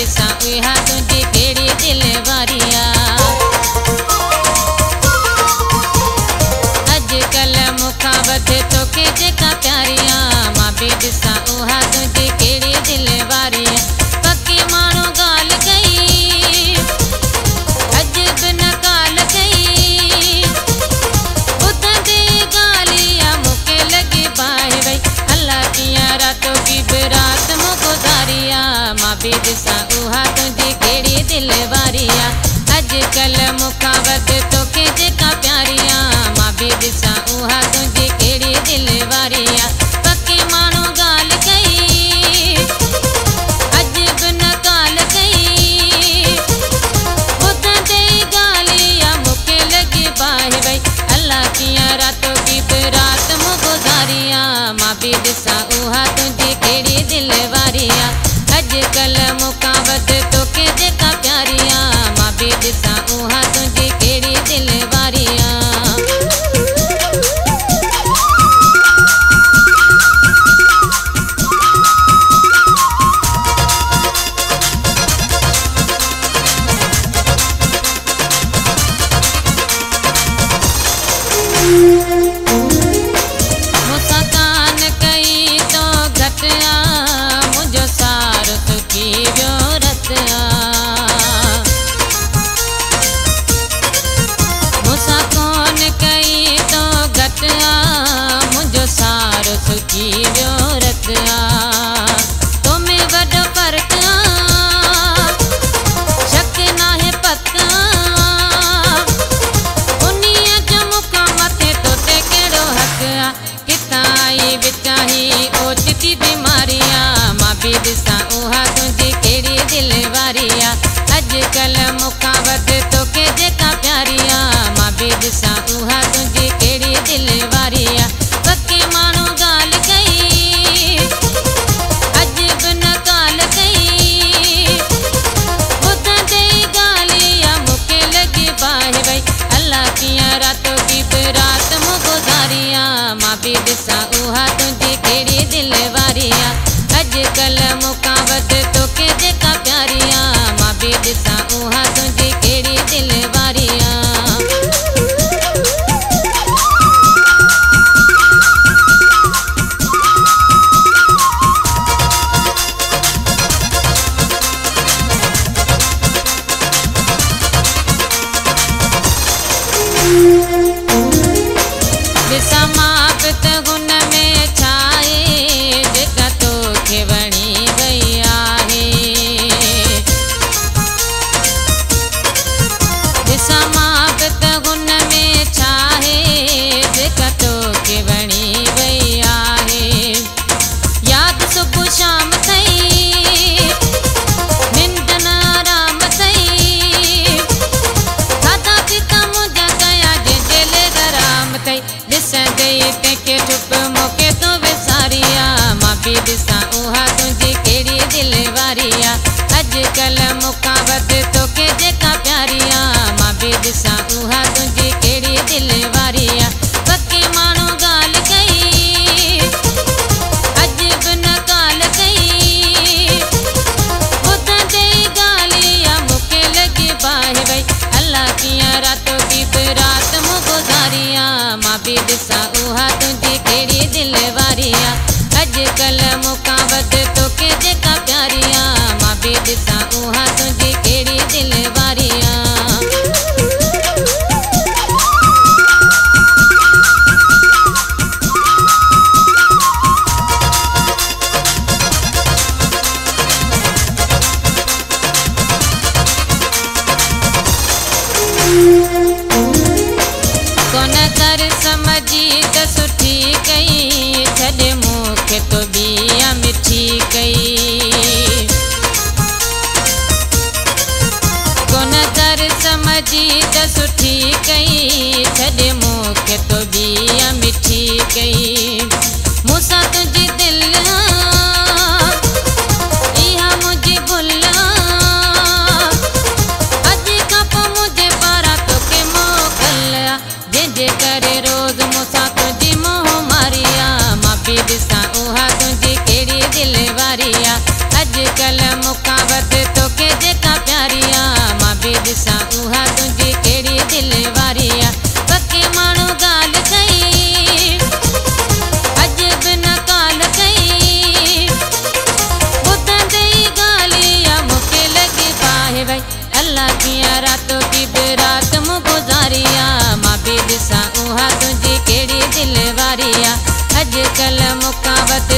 ॾिसां उहा तुंहिंजी कहिड़ी दिलि वारी आहे। अॼुकल्ह मूंखां वधे तोखे जेका प्यारी आहे, मां बि ॾिसां उहा तुंहिंजी कहिड़ी दिलि वारी आहे। पकी माण्हू ॻाल्हि कई अॼु बि न ॻाल्हि कई, ॿुधंदे ॻाल्हि आहे मूंखे लॻी बाहि वई। अलाह कीअं रातो की बि राति मूं गुज़ारी आहे, मां बि ॾिसां उहा तुंहिंजी कहिड़ी दिलि वारी आहे। अॼुकल्ह मूंखां वधि तोखे जेका प्यारी आहे, मां बि ॾिसां उहा तुंहिंजी कहिड़ी दिलि वारी आहे। पकी माण्हू ॻाल्हि कई अॼु बि न ॻाल्हि कई, ॿुधंदे ॻाल्हि आहे मूंखे लॻी बाहि वई। अलाह कीअं रातो की बि राति मूं गुज़ारी आहे, मां बि ॾिसां उहा तुंहिंजी कहिड़ी दिलि वारी आहे। अॼुकल्ह मूंखां वधि तोखे जेका प्यारी आहे, मां बि ॾिसां उहा तुंहिंजी कहिड़ी दिलि वारी आहे। मूंसां कान कई तो घटि आहे, मुंहिंजो सारो सुकी वियो रत आहे। मूंसां कोन कई तो घटि आहे, मुंहिंजो सारो सुकी वियो रत आहे। तो में वॾो फ़र्क़ु आहे, शक नाहे पक आहे, उन्हीअ जो मूंखां मथे तो ते कहिड़ो हक़ आहे। किथां आई विचाही ओचिती बीमारी आहे, मां बि ॾिसां उहा तुंहिंजी कहिड़ी दिलि वारी आहे। अॼुकल्ह मूंखां वधि तोखे जेका प्यारी आहे, मां बि ॾिसां उहा तुंहिंजी कहिड़ी दिलि वारी आहे। पकी माण्हू ॻाल्हि कई अॼु बि न ॻाल्हि कई, ॿुधंदे ॻाल्हि आहे मूंखे लॻी बाहि वई। अलाह कीअं रातो की बि राति मूं गुज़ारी आहे, मां बि ॾिसां उहा तुंहिंजी कहिड़ी दिलि वारी आहे। अॼुकल्ह मूंखां वधि तोखे जेका प्यारी आहे, मां बि ॾिसां उहा तुंहिंजी कहिड़ी दिलि वारी आहे। ॾिसां मां बि त हुन में छा आहे, जेका तोखे वणी वई आहे। ॾिसां मां बि त हुन में छा आहे, जेका तोखे वणी वई आहे। यादि सुबुह शाम अथई, निंड न आराम अथई, खाधा पीता मुंहिंजा कया जंहिंजे ले गराम अथई। ॾिसंदे तंहिंखे चुप मौक़े तो विसारी आहे, मां बि ॾिसां उहा तुंहिंजी कहिड़ी दिलि वारी आहे। अॼुकल्ह मूंखां वधि तोखे जेका प्यारी आहे, मां बि ॾिसां उहा तुंहिंजी कहिड़ी दिलि वारी आहे। पकी माण्हू ॻाल्हि कई अॼु बि न ॻाल्हि कई, ॿुधंदे ॻाल्हि आहे मूंखे लॻी बाहि वई। अलाह कीअं रातो की बि राति मूं गुज़ारी आहे, मां बि ॾिसां उहा तुंहिंजी कहिड़ी दिलि वारी आहे। अॼुकल्ह मूंखां वधि तोखे जेका प्यारी आहे, मां बि ॾिसां उहा तुंहिंजी कहिड़ी दिलि वारी आहे। कोन कर समझी त सुठी कई, छॾे मूंखे तो बिया मिठी कई। कोन कर समझी त सुठी कई, छॾे मूंखे तो बिया मिठी कई। मूंसां तुंहिंजी दिलि इहा मुंहिंजी भुल, अॼु खां पोइ मुंहिंजे पारां तोखे मोकल, जंहिंजे करे रोज़ मूंसां तुंहिंजी मोह मारी आहे। मां बि ॾिसां उहा तुंहिंजी कहिड़ी दिलि वारी आहे। अॼुकल्ह मूंखां वधि तोखे मारिया अजकल मुकावत